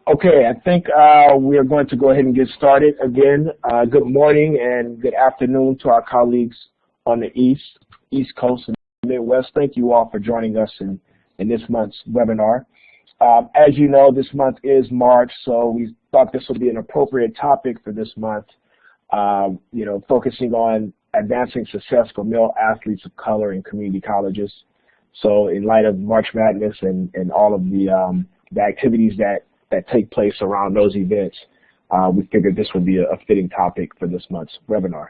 Okay, I think we are going to go ahead and get started again. Good morning and good afternoon to our colleagues on the East Coast and Midwest. Thank you all for joining us in this month's webinar. As you know, this month is March, so we thought this would be an appropriate topic for this month, focusing on advancing success for male athletes of color in community colleges. So in light of March Madness and all of the activities that take place around those events, we figured this would be a fitting topic for this month's webinar.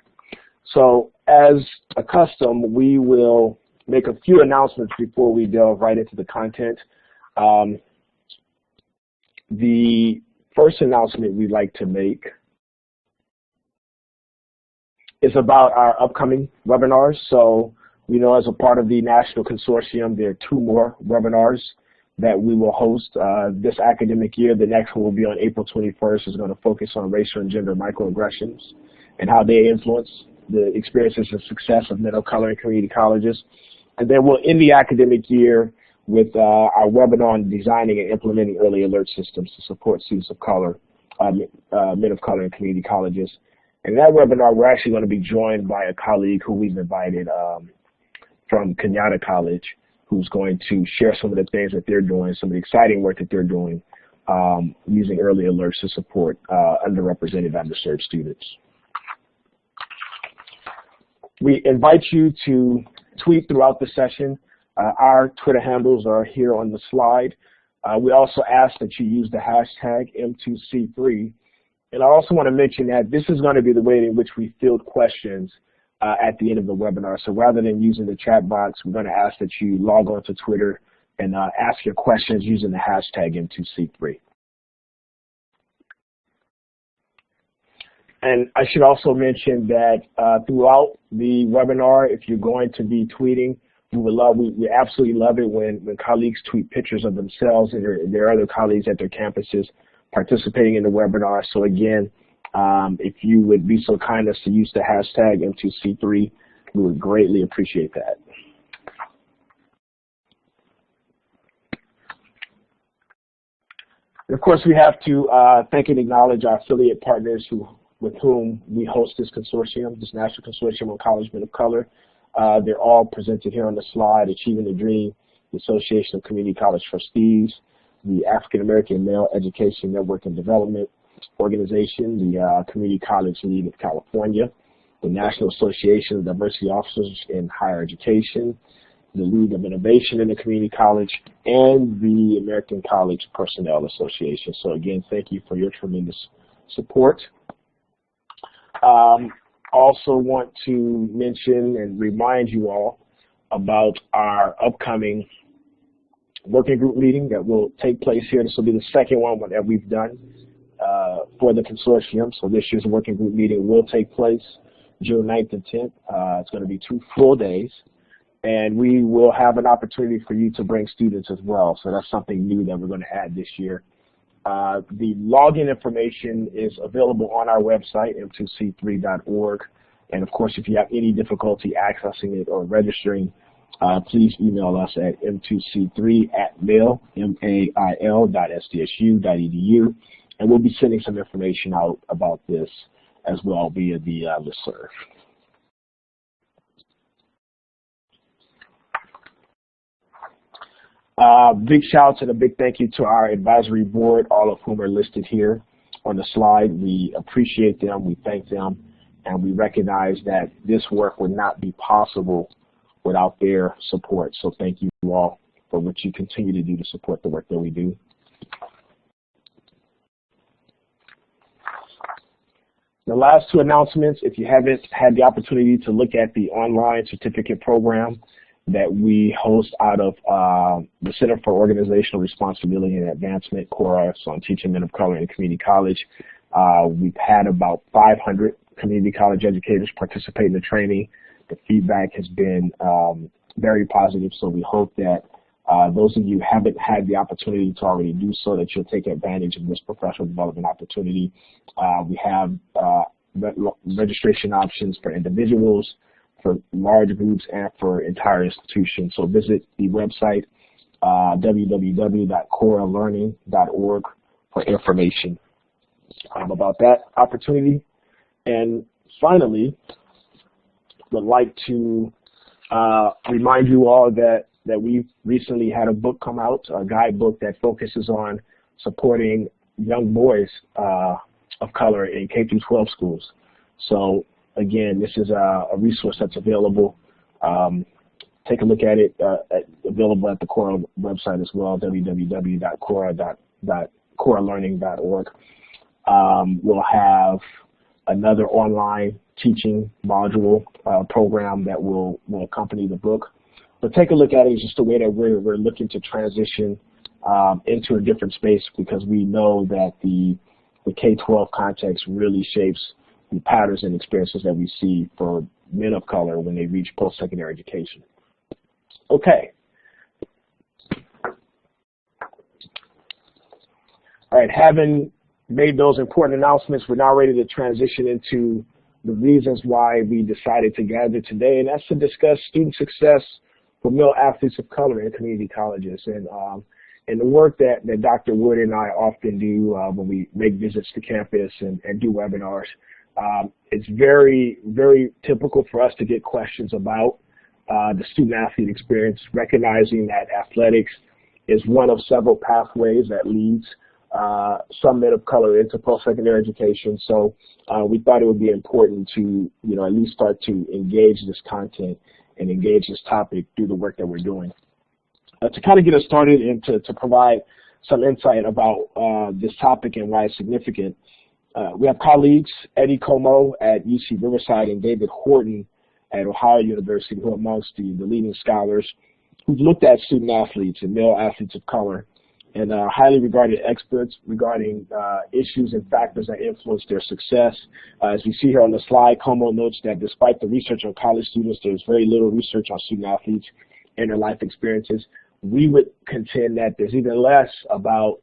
So as a custom, we will make a few announcements before we delve right into the content. The first announcement we'd like to make is about our upcoming webinars. So we know as a part of the National Consortium, there are 2 more webinars that we will host this academic year. The next one will be on April 21st. It's going to focus on racial and gender microaggressions and how they influence the experiences and success of men of color in community colleges. And then we'll end the academic year with our webinar on designing and implementing early alert systems to support students of color, men of color in community colleges. And in that webinar, we're actually going to be joined by a colleague who we've invited from Kenyatta College, who's going to share some of the things that they're doing, some of the exciting work that they're doing using early alerts to support underrepresented, underserved students. We invite you to tweet throughout the session. Our Twitter handles are here on the slide. We also ask that you use the hashtag M2C3. And I also want to mention that this is going to be the way in which we field questions at the end of the webinar. So rather than using the chat box, we're going to ask that you log on to Twitter and ask your questions using the hashtag M2C3. And I should also mention that throughout the webinar, if you're going to be tweeting, we absolutely love it when colleagues tweet pictures of themselves and their other colleagues at their campuses participating in the webinar. So again, if you would be so kind as to use the hashtag M2C3, we would greatly appreciate that. And of course, we have to thank and acknowledge our affiliate partners with whom we host this consortium, this National Consortium on College Men of Color. They're all presented here on the slide: Achieving the Dream, the Association of Community College Trustees, the African American Male Education Network and Development Organization, the Community College League of California, the National Association of Diversity Officers in Higher Education, the League of Innovation in the Community College, and the American College Personnel Association. So again, thank you for your tremendous support. Also want to mention and remind you all about our upcoming working group meeting that will take place here. This will be the second one that we've done for the consortium. So this year's working group meeting will take place June 9th and 10th. It's going to be 2 full days. And we will have an opportunity for you to bring students as well. So that's something new that we're going to add this year. The login information is available on our website, m2c3.org. And of course, if you have any difficulty accessing it or registering, please email us at m2c3@mail.sdsu.edu. And we'll be sending some information out about this as well via the listserv. Big shout out and a big thank you to our advisory board, all of whom are listed here on the slide. We appreciate them, we thank them, and we recognize that this work would not be possible without their support. So thank you all for what you continue to do to support the work that we do. The last 2 announcements: if you haven't had the opportunity to look at the online certificate program that we host out of the Center for Organizational Responsibility and Advancement, CORA, on teaching men of color in community college, we've had about 500 community college educators participate in the training. The feedback has been very positive, so we hope that those of you who haven't had the opportunity to already do so, that you'll take advantage of this professional development opportunity. We have registration options for individuals, for large groups, and for entire institutions. So visit the website, www.coralearning.org, for information about that opportunity. And finally, would like to remind you all that we've recently had a book come out, a guidebook that focuses on supporting young boys of color in K through 12 schools. So again, this is a resource that's available. Take a look at it, available at the Cora website as well, www.cora.coralearning.org. We'll have another online teaching module program that will accompany the book. But take a look at it. It's just a way that we're looking to transition into a different space, because we know that the K-12 context really shapes the patterns and experiences that we see for men of color when they reach post-secondary education. Okay. All right, having made those important announcements, we're now ready to transition into the reasons why we decided to gather today, and that's to discuss student success for male athletes of color in community colleges. And the work that Dr. Wood and I often do when we make visits to campus and do webinars, it's very, very typical for us to get questions about the student-athlete experience, recognizing that athletics is one of several pathways that leads some men of color into post-secondary education. So we thought it would be important to, at least start to engage this content and engage this topic through the work that we're doing. To kind of get us started and to provide some insight about this topic and why it's significant, we have colleagues, Eddie Como at UC Riverside and David Horton at Ohio University, who are amongst the leading scholars who've looked at student athletes and male athletes of color, and highly regarded experts regarding issues and factors that influence their success. As we see here on the slide, Como notes that despite the research on college students, there's very little research on student athletes and their life experiences. We would contend that there's even less about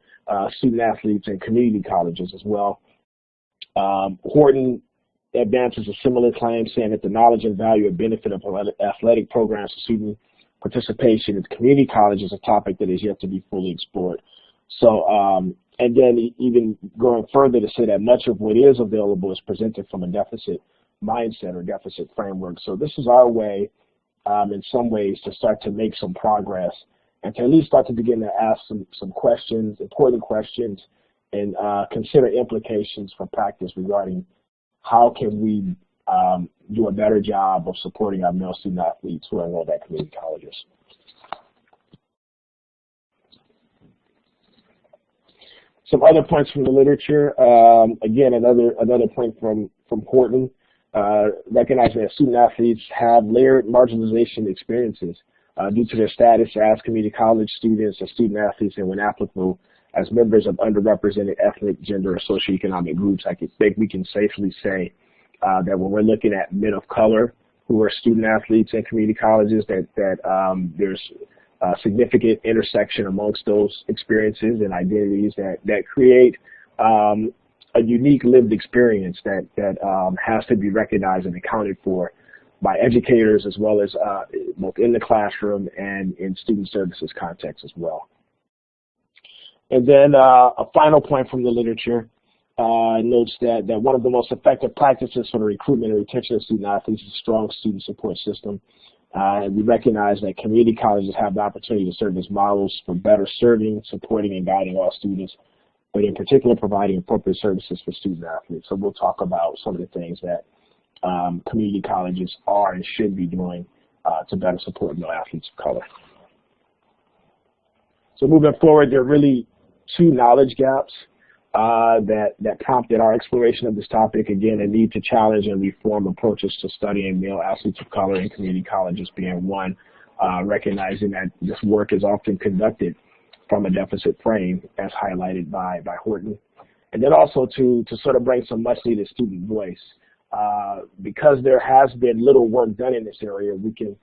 student athletes in community colleges as well. Horton advances a similar claim, saying that the knowledge and value and benefit of athletic programs for student participation in community college is a topic that is yet to be fully explored. So, and then even going further to say that much of what is available is presented from a deficit mindset or deficit framework. So this is our way, in some ways, to start to make some progress and to at least start to begin to ask some questions, important questions, and consider implications for practice regarding how can we do a better job of supporting our male student athletes who are enrolled at community colleges. Some other points from the literature. Again, another point from Horton, recognizing that student athletes have layered marginalization experiences due to their status as community college students and student athletes, and when applicable, as members of underrepresented ethnic, gender, or socioeconomic groups. I think we can safely say that when we're looking at men of color who are student athletes in community colleges, that there's a significant intersection amongst those experiences and identities that create a unique lived experience that has to be recognized and accounted for by educators, as well as both in the classroom and in student services context as well. And then a final point from the literature notes that one of the most effective practices for the recruitment and retention of student athletes is a strong student support system. And we recognize that community colleges have the opportunity to serve as models for better serving, supporting, and guiding all students, but in particular providing appropriate services for student athletes. So we'll talk about some of the things that community colleges are and should be doing to better support male athletes of color. So moving forward, there are really two knowledge gaps that prompted our exploration of this topic. Again, a need to challenge and reform approaches to studying male athletes of color in community colleges being one, recognizing that this work is often conducted from a deficit frame, as highlighted by Horton. And then also to sort of bring some much needed student voice. Because there has been little work done in this area, we can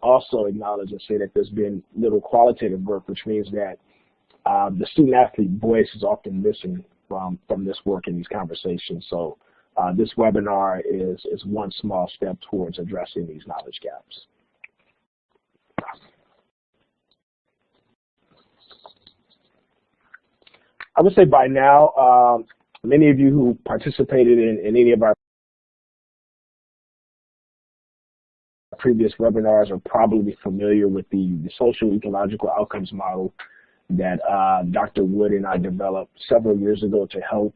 also acknowledge and say that there's been little qualitative work, which means that the student athlete voice is often missing from this work in these conversations. So this webinar is one small step towards addressing these knowledge gaps. I would say by now, many of you who participated in any of our previous webinars are probably familiar with the social ecological outcomes model that Dr. Wood and I developed several years ago to help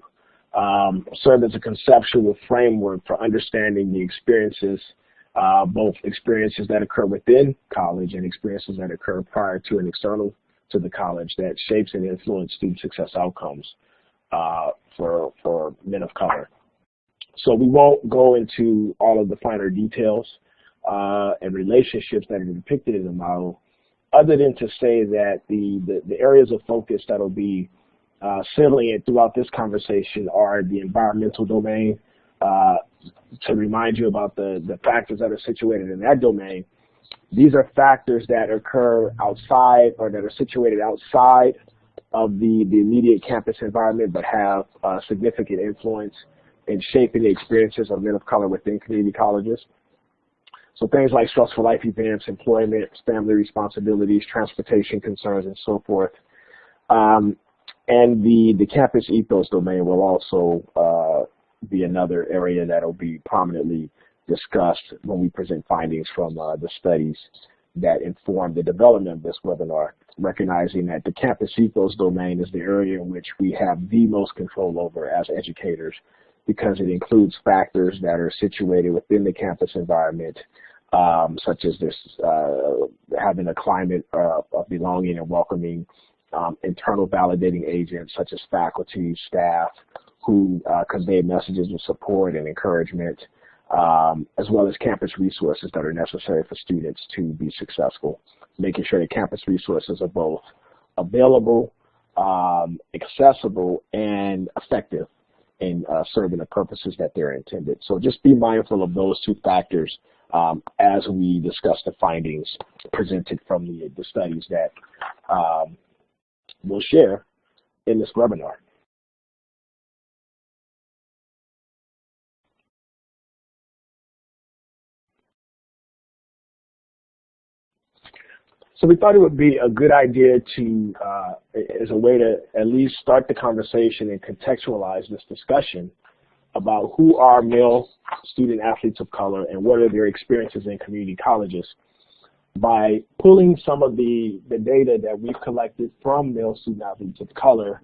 serve as a conceptual framework for understanding the experiences, both experiences that occur within college and experiences that occur prior to and external to the college that shapes and influence student success outcomes for men of color. So we won't go into all of the finer details and relationships that are depicted in the model, other than to say that the areas of focus that will be salient throughout this conversation are the environmental domain, to remind you about the factors that are situated in that domain. These are factors that occur outside or that are situated outside of the immediate campus environment but have significant influence in shaping the experiences of men of color within community colleges. So things like stressful life events, employment, family responsibilities, transportation concerns, and so forth. And the campus ethos domain will also be another area that will be prominently discussed when we present findings from the studies that inform the development of this webinar, recognizing that the campus ethos domain is the area in which we have the most control over as educators, because it includes factors that are situated within the campus environment, such as this having a climate of belonging and welcoming, internal validating agents such as faculty, staff, who convey messages of support and encouragement, as well as campus resources that are necessary for students to be successful, making sure that campus resources are both available, accessible, and effective in serving the purposes that they're intended. So just be mindful of those two factors as we discuss the findings presented from the studies that we'll share in this webinar. So we thought it would be a good idea to, as a way to at least start the conversation and contextualize this discussion about who are male student athletes of color and what are their experiences in community colleges, by pulling some of the data that we've collected from male student athletes of color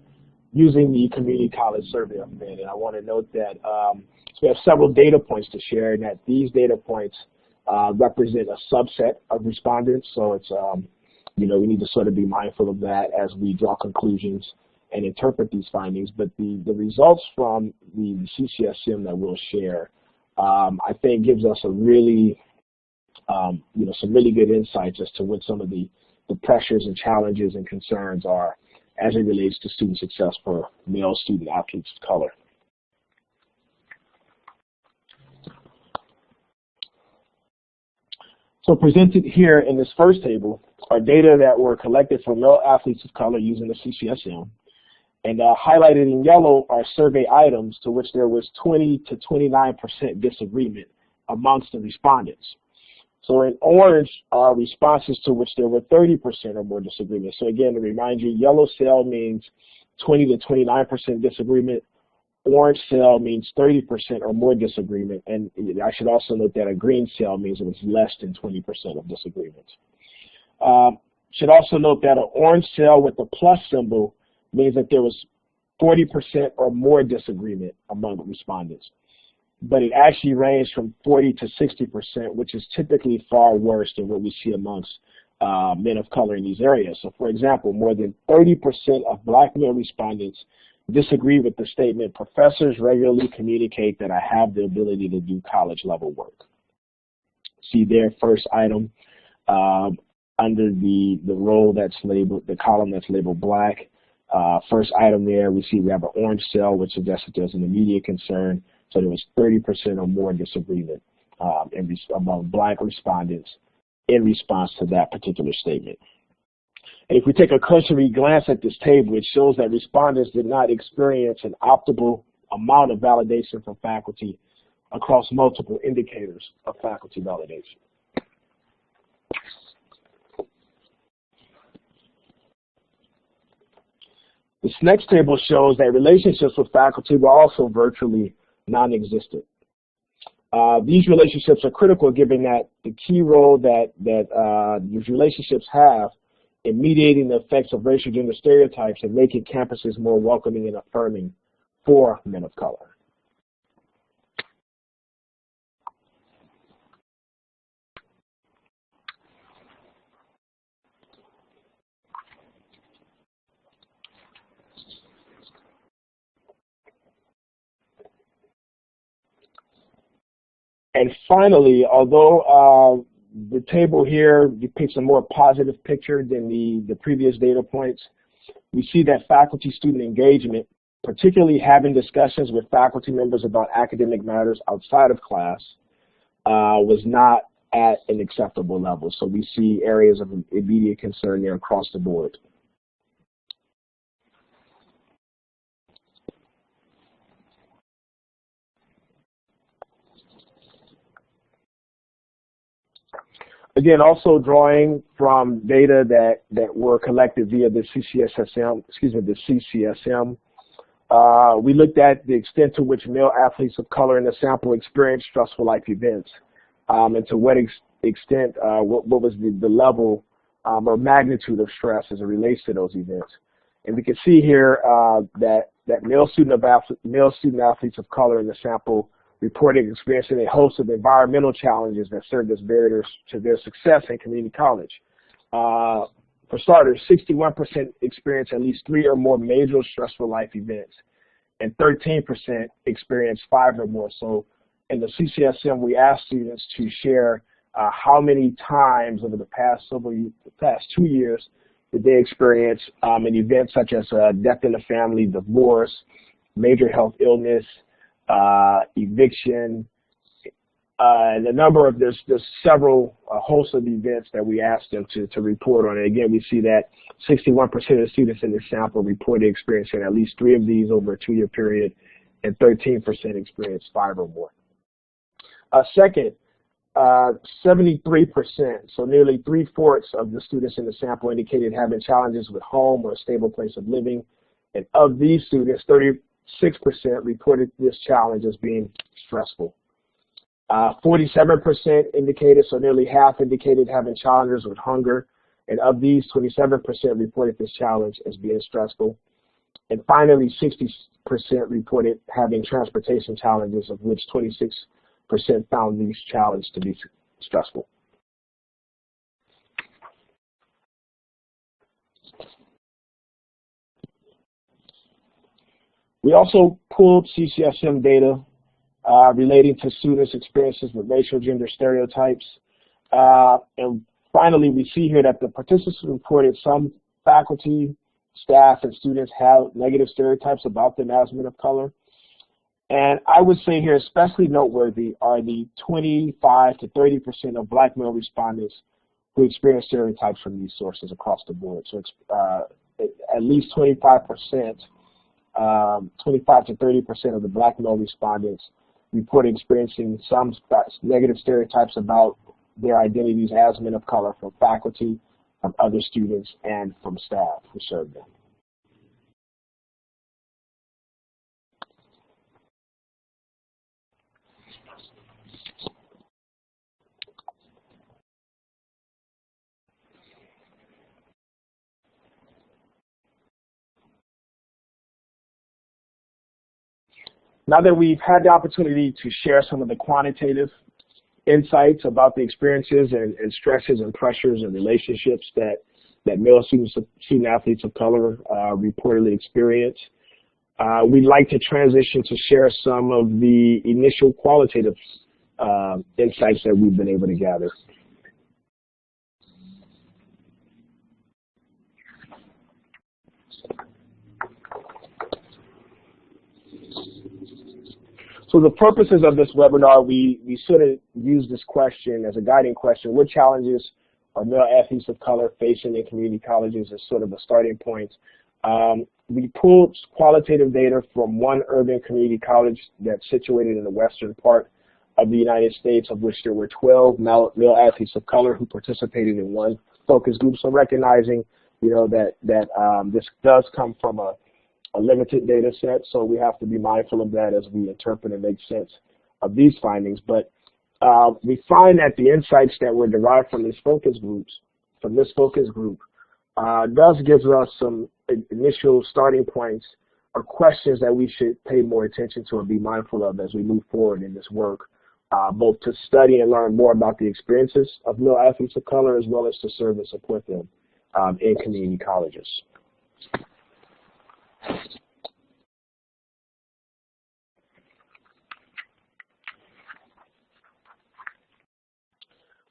using the Community College Survey of Men. And I want to note that so we have several data points to share, and that these data points represent a subset of respondents. So it's, you know, we need to sort of be mindful of that as we draw conclusions and interpret these findings. But the results from the CCSM that we'll share, I think gives us a really, you know, some really good insights as to what some of the pressures and challenges and concerns are as it relates to student success for male student athletes of color. So presented here in this first table are data that were collected from male athletes of color using the CCSM. And highlighted in yellow are survey items to which there was 20 to 29% disagreement amongst the respondents. So in orange are responses to which there were 30% or more disagreement. So again, to remind you, yellow cell means 20 to 29% disagreement. Orange cell means 30% or more disagreement. And I should also note that a green cell means it was less than 20% of disagreement. Should also note that an orange cell with a plus symbol means that there was 40% or more disagreement among the respondents. But it actually ranged from 40 to 60%, which is typically far worse than what we see amongst men of color in these areas. So for example, more than 30% of black male respondents disagree with the statement, "Professors regularly communicate that I have the ability to do college level work." See there, first item, under the row that's labeled, the column that's labeled black. First item there, we see we have an orange cell, which suggests that there's an immediate concern. So there was 30% or more disagreement among black respondents in response to that particular statement. And if we take a cursory glance at this table, it shows that respondents did not experience an optimal amount of validation from faculty across multiple indicators of faculty validation. This next table shows that relationships with faculty were also virtually non-existent. These relationships are critical given that the key role that these relationships have in mediating the effects of racial gender stereotypes and making campuses more welcoming and affirming for men of color. And finally, although the table here depicts a more positive picture than the previous data points, we see that faculty-student engagement, particularly having discussions with faculty members about academic matters outside of class, was not at an acceptable level. So we see areas of immediate concern there across the board. Again, also drawing from data that were collected via the CCSM, we looked at the extent to which male athletes of color in the sample experienced stressful life events, and to what extent, what was the level or magnitude of stress as it relates to those events. And we can see here that male student athletes of color in the sample reported experiencing a host of environmental challenges that served as barriers to their success in community college. For starters, 61% experienced at least 3 or more major stressful life events, and 13% experienced 5 or more. So in the CCSM, we asked students to share how many times over the past 2 years did they experience an event such as death in the family, divorce, major health illness, eviction, and a number of, there's several hosts of events that we asked them to report on. And again, we see that 61% of the students in this sample reported experiencing at least 3 of these over a 2-year period, and 13% experienced 5 or more. Second, 73%, so nearly 3/4 of the students in the sample indicated having challenges with home or a stable place of living. And of these students, 36% reported this challenge as being stressful. 47% indicated, so nearly half indicated having challenges with hunger. And of these, 27% reported this challenge as being stressful. And finally, 60% reported having transportation challenges, of which 26% found these challenges to be stressful. We also pulled CCSM data relating to students' experiences with racial gender stereotypes. And finally, we see here that the participants reported some faculty, staff, and students have negative stereotypes about them as men of color. And I would say here, especially noteworthy are the 25 to 30% of Black male respondents who experience stereotypes from these sources across the board. So it's at least 25% 25 to 30% of the Black male respondents report experiencing some negative stereotypes about their identities as men of color from faculty, from other students, and from staff who serve them. Now that we've had the opportunity to share some of the quantitative insights about the experiences and stresses and pressures and relationships that male student athletes of color reportedly experience, we'd like to transition to share some of the initial qualitative insights that we've been able to gather. So the purposes of this webinar, we sort of use this question as a guiding question: what challenges are male athletes of color facing in community colleges as sort of a starting point. We pulled qualitative data from one urban community college that's situated in the western part of the United States, of which there were 12 male athletes of color who participated in one focus group. So recognizing, you know, that this does come from a a limited data set, so we have to be mindful of that as we interpret and make sense of these findings. But we find that the insights that were derived from these focus group, does give us some initial starting points or questions that we should pay more attention to and be mindful of as we move forward in this work, both to study and learn more about the experiences of male athletes of color, as well as to serve and support them in community colleges.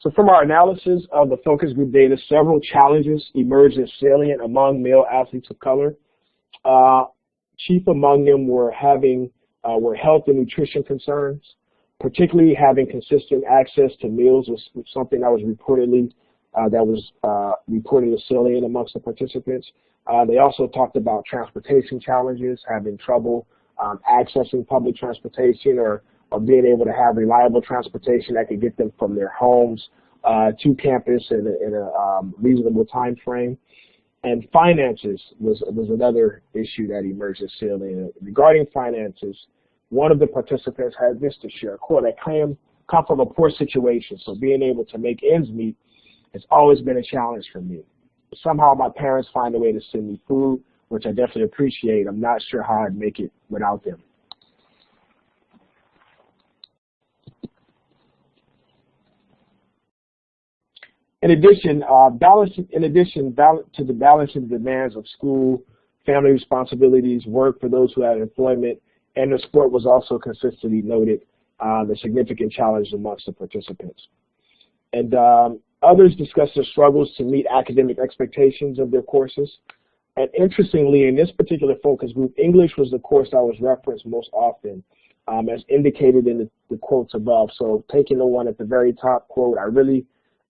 So from our analysis of the focus group data, several challenges emerged as salient among male athletes of color. Chief among them were health and nutrition concerns, particularly having consistent access to meals was something that was reported as salient amongst the participants. They also talked about transportation challenges, having trouble accessing public transportation or being able to have reliable transportation that could get them from their homes to campus in a reasonable time frame. And finances was another issue that emerged as salient. Regarding finances, one of the participants had this to share, quote, "I come from a poor situation, so being able to make ends meet has always been a challenge for me. Somehow my parents find a way to send me food, which I definitely appreciate. I'm not sure how I'd make it without them." In addition to the balancing demands of school, family responsibilities, work for those who had employment, and the sport was also consistently noted, the significant challenge amongst the participants. And others discussed their struggles to meet academic expectations of their courses. And interestingly, in this particular focus group, English was the course that was referenced most often, as indicated in the quotes above. So taking the one at the very top, quote, "I really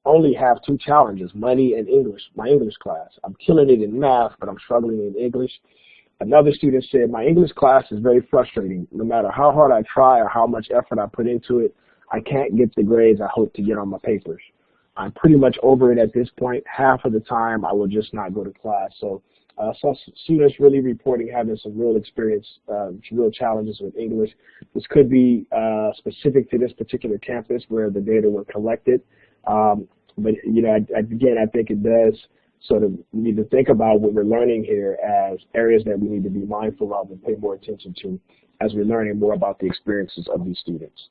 only have two challenges, money and English, my English class. I'm killing it in math, but I'm struggling in English." Another student said, "My English class is very frustrating. No matter how hard I try or how much effort I put into it, I can't get the grades I hope to get on my papers. I'm pretty much over it at this point. Half of the time, I will just not go to class." So some students really reporting having some real experience, real challenges with English. This could be specific to this particular campus where the data were collected. But again, I think it does sort of need to think about what we're learning here as areas that we need to be mindful of and pay more attention to as we're learning more about the experiences of these students.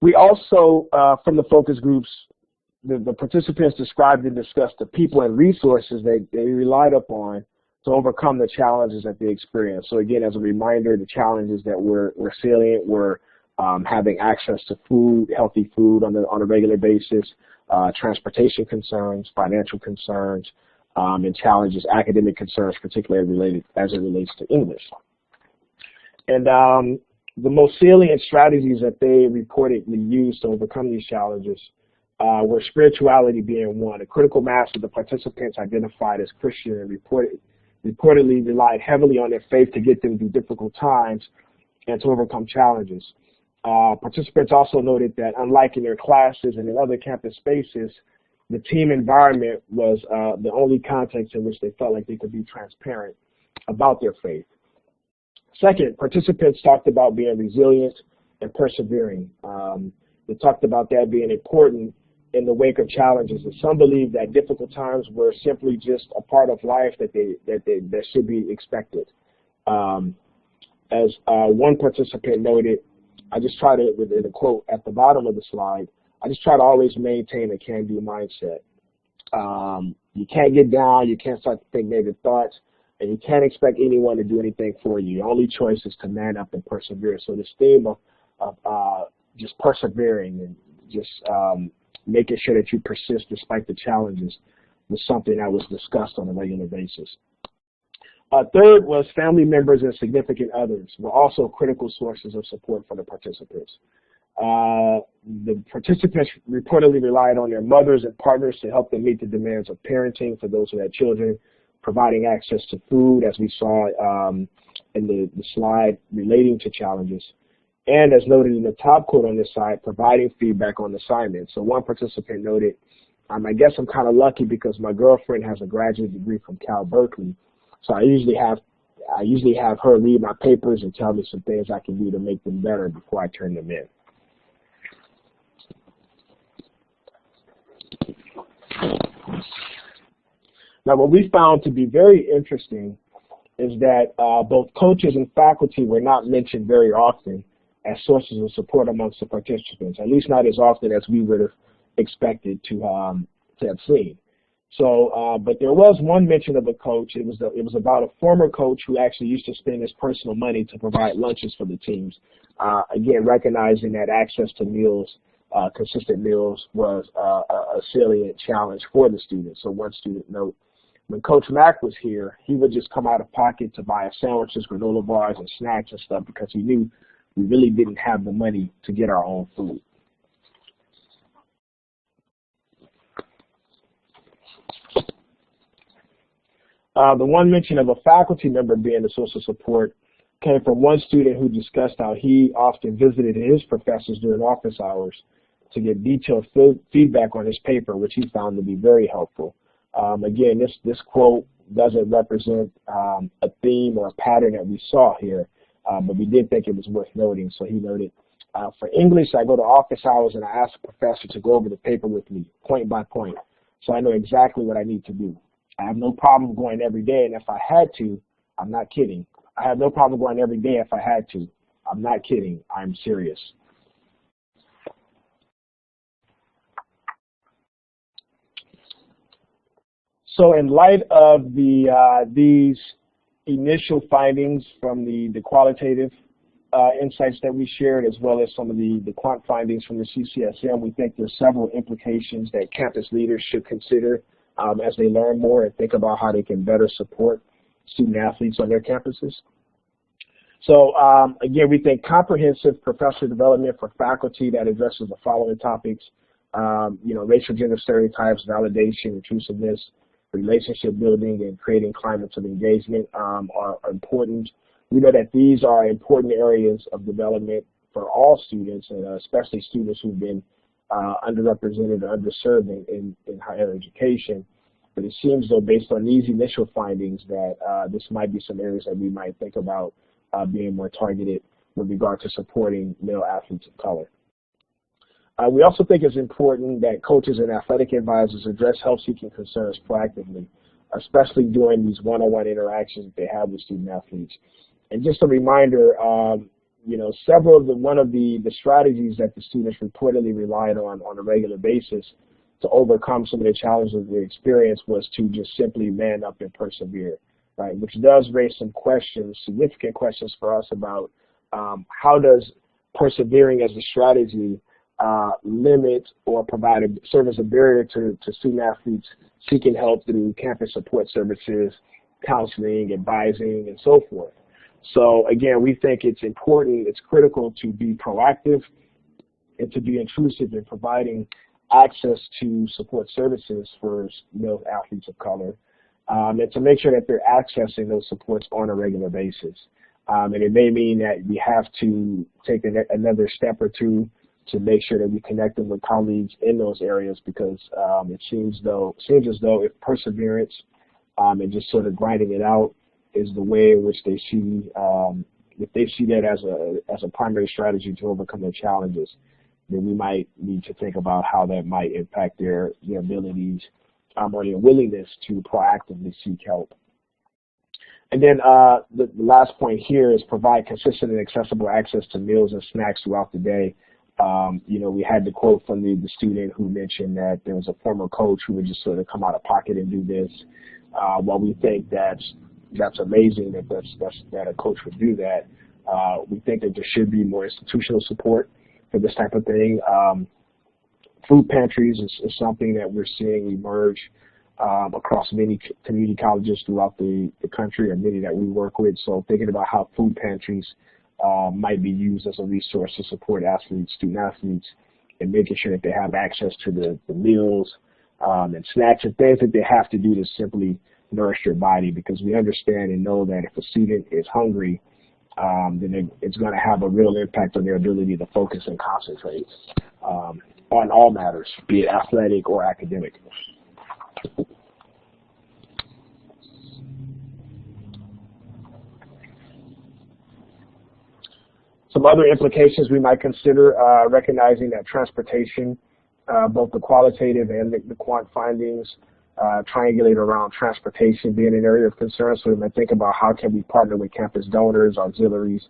We also, from the focus groups, the participants described and discussed the people and resources they relied upon to overcome the challenges that they experienced. So again, as a reminder, the challenges that were salient were having access to food, healthy food on a regular basis, transportation concerns, financial concerns, and challenges, academic concerns, particularly as it relates to English. And the most salient strategies that they reportedly used to overcome these challenges were spirituality being one. A critical mass of the participants identified as Christian and reportedly relied heavily on their faith to get them through difficult times and to overcome challenges. Participants also noted that unlike in their classes and in other campus spaces, the team environment was the only context in which they felt like they could be transparent about their faith. Second, participants talked about being resilient and persevering. They talked about that being important in the wake of challenges. And some believe that difficult times were simply just a part of life that should be expected. As one participant noted, I just try to, in a quote at the bottom of the slide, I just try to always maintain a can-do mindset. You can't get down, you can't start to think negative thoughts, and you can't expect anyone to do anything for you. Your only choice is to man up and persevere. So this theme of just persevering and just making sure that you persist despite the challenges was something that was discussed on a regular basis. Third was family members and significant others were also critical sources of support for the participants. The participants reportedly relied on their mothers and partners to help them meet the demands of parenting for those who had children, providing access to food, as we saw in the slide relating to challenges, And as noted in the top quote on this side, providing feedback on assignments. So one participant noted, I guess I'm kind of lucky because my girlfriend has a graduate degree from Cal Berkeley. So I usually have her read my papers and tell me some things I can do to make them better before I turn them in. Now, what we found to be very interesting is that both coaches and faculty were not mentioned very often as sources of support amongst the participants, at least not as often as we would have expected to have seen. So, but there was one mention of a coach. It was about a former coach who actually used to spend his personal money to provide lunches for the teams. Again, recognizing that access to meals, consistent meals, was a salient challenge for the students. So one student note, when Coach Mack was here, he would just come out of pocket to buy us sandwiches, granola bars, and snacks and stuff because he knew we really didn't have the money to get our own food. The one mention of a faculty member being a source of support came from one student who discussed how he often visited his professors during office hours to get detailed feedback on his paper, which he found to be very helpful. Again, this quote doesn't represent a theme or a pattern that we saw here, but we did think it was worth noting. So he noted, for English, I go to office hours and I ask the professor to go over the paper with me, point by point, so I know exactly what I need to do. I have no problem going every day, and if I had to, I'm not kidding. I have no problem going every day if I had to. I'm not kidding. I'm serious. So in light of these initial findings from the qualitative insights that we shared, as well as some of the quant findings from the CCSM, we think there's several implications that campus leaders should consider as they learn more and think about how they can better support student athletes on their campuses. So again, we think comprehensive professional development for faculty that addresses the following topics, racial gender stereotypes, validation, intrusiveness, relationship building, and creating climates of engagement are important. We know that these are important areas of development for all students, and especially students who've been underrepresented or underserved in higher education. But it seems, though, based on these initial findings, that this might be some areas that we might think about being more targeted with regard to supporting male athletes of color. We also think it's important that coaches and athletic advisors address health-seeking concerns proactively, especially during these one-on-one interactions that they have with student athletes. And just a reminder, one of the strategies that the students reportedly relied on a regular basis to overcome some of the challenges they experienced was to just simply man up and persevere, right? Which does raise some questions, significant questions for us about how does persevering as a strategy limit or serve as a barrier to student athletes seeking help through campus support services, counseling, advising, and so forth. So again, we think it's important, it's critical to be proactive and to be intrusive in providing access to support services for male athletes of color, and to make sure that they're accessing those supports on a regular basis. And it may mean that we have to take another step or two to make sure that we connect them with colleagues in those areas, because it seems as though if perseverance and just sort of grinding it out is the way in which they see, if they see that as a primary strategy to overcome their challenges, then we might need to think about how that might impact their abilities or their willingness to proactively seek help. And then the last point here is provide consistent and accessible access to meals and snacks throughout the day. We had the quote from the student who mentioned that there was a former coach who would just sort of come out of pocket and do this. While we think that's amazing that a coach would do that, we think that there should be more institutional support for this type of thing. Food pantries is something that we're seeing emerge across many community colleges throughout the country, and many that we work with. So thinking about how food pantries might be used as a resource to support student athletes, and making sure that they have access to the meals and snacks and things that they have to do to simply nourish their body, because we understand and know that if a student is hungry then it's going to have a real impact on their ability to focus and concentrate on all matters, be it athletic or academic. Some other implications we might consider, recognizing that transportation, both the qualitative and the quant findings, triangulate around transportation being an area of concern. So we might think about how can we partner with campus donors, auxiliaries,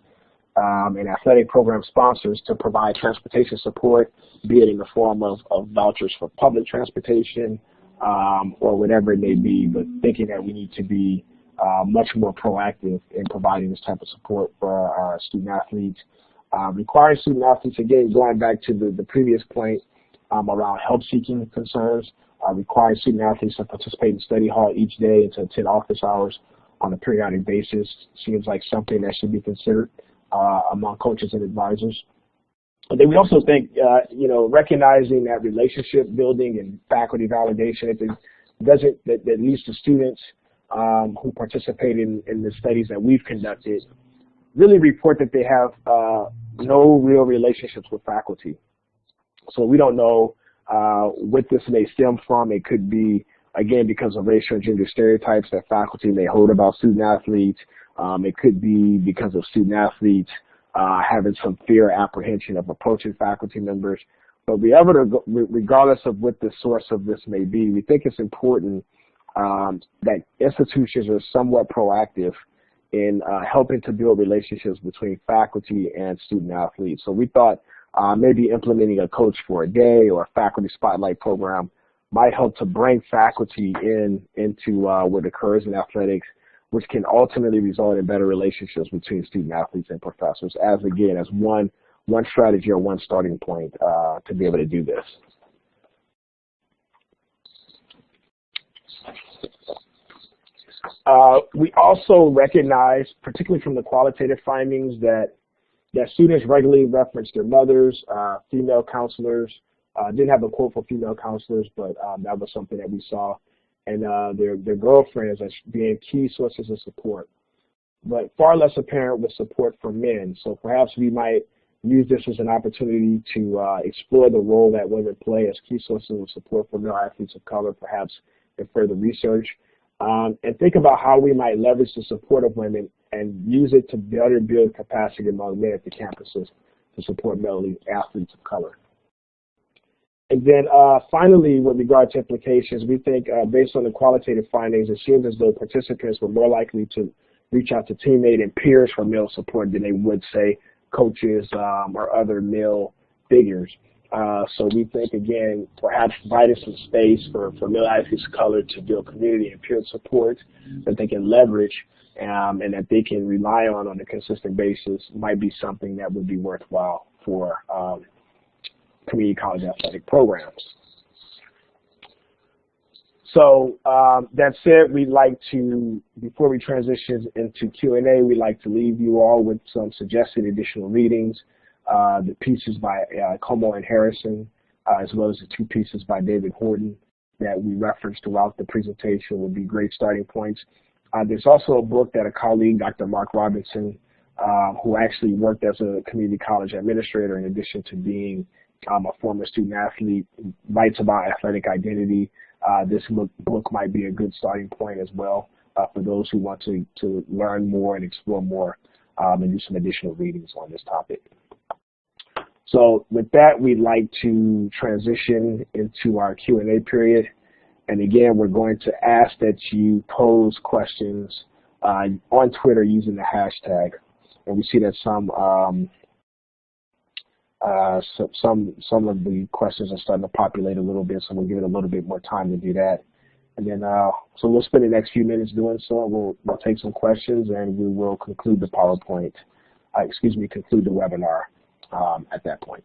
and athletic program sponsors to provide transportation support, be it in the form of vouchers for public transportation or whatever it may be, but thinking that we need to be much more proactive in providing this type of support for our student athletes. Requiring student athletes, again, going back to the previous point around help-seeking concerns, requiring student athletes to participate in study hall each day and to attend office hours on a periodic basis seems like something that should be considered among coaches and advisors. But then we also think, recognizing that relationship building and faculty validation, that leads to students who participate in the studies that we've conducted really report that they have no real relationships with faculty. So we don't know what this may stem from. It could be, again, because of racial and gender stereotypes that faculty may hold about student athletes. It could be because of student athletes having some fear or apprehension of approaching faculty members. But regardless of what the source of this may be, we think it's important that institutions are somewhat proactive in helping to build relationships between faculty and student athletes. So we thought maybe implementing a Coach for a Day or a faculty spotlight program might help to bring faculty into what occurs in athletics, which can ultimately result in better relationships between student athletes and professors as one strategy or one starting point to be able to do this. We also recognize, particularly from the qualitative findings, that students regularly reference their mothers, female counselors. Didn't have a quote for female counselors, but that was something that we saw, and their girlfriends as being key sources of support. But far less apparent with support for men. So perhaps we might use this as an opportunity to explore the role that women play as key sources of support for male athletes of color, perhaps in further research. And think about how we might leverage the support of women and use it to better build capacity among men at the campuses to support male athletes of color. And then finally, with regard to implications, we think based on the qualitative findings, it seems as though participants were more likely to reach out to teammates and peers for male support than they would, say, coaches or other male figures. So we think, again, perhaps providing some space for male athletes of color to build community and peer support that they can leverage and that they can rely on a consistent basis might be something that would be worthwhile for community college athletic programs. So that said, we'd like to, before we transition into Q&A, we'd like to leave you all with some suggested additional readings. The pieces by Como and Harrison, as well as the two pieces by David Horton that we referenced throughout the presentation would be great starting points. There's also a book that a colleague, Dr. Mark Robinson, who actually worked as a community college administrator in addition to being a former student athlete, writes about athletic identity. This book might be a good starting point as well for those who want to learn more and explore more and do some additional readings on this topic. So with that, we'd like to transition into our Q&A period. And again, we're going to ask that you pose questions on Twitter using the hashtag. And we see that some of the questions are starting to populate a little bit, so we'll give it a little bit more time to do that. And then, so we'll spend the next few minutes doing so. We'll take some questions, and we will conclude the conclude the webinar at that point.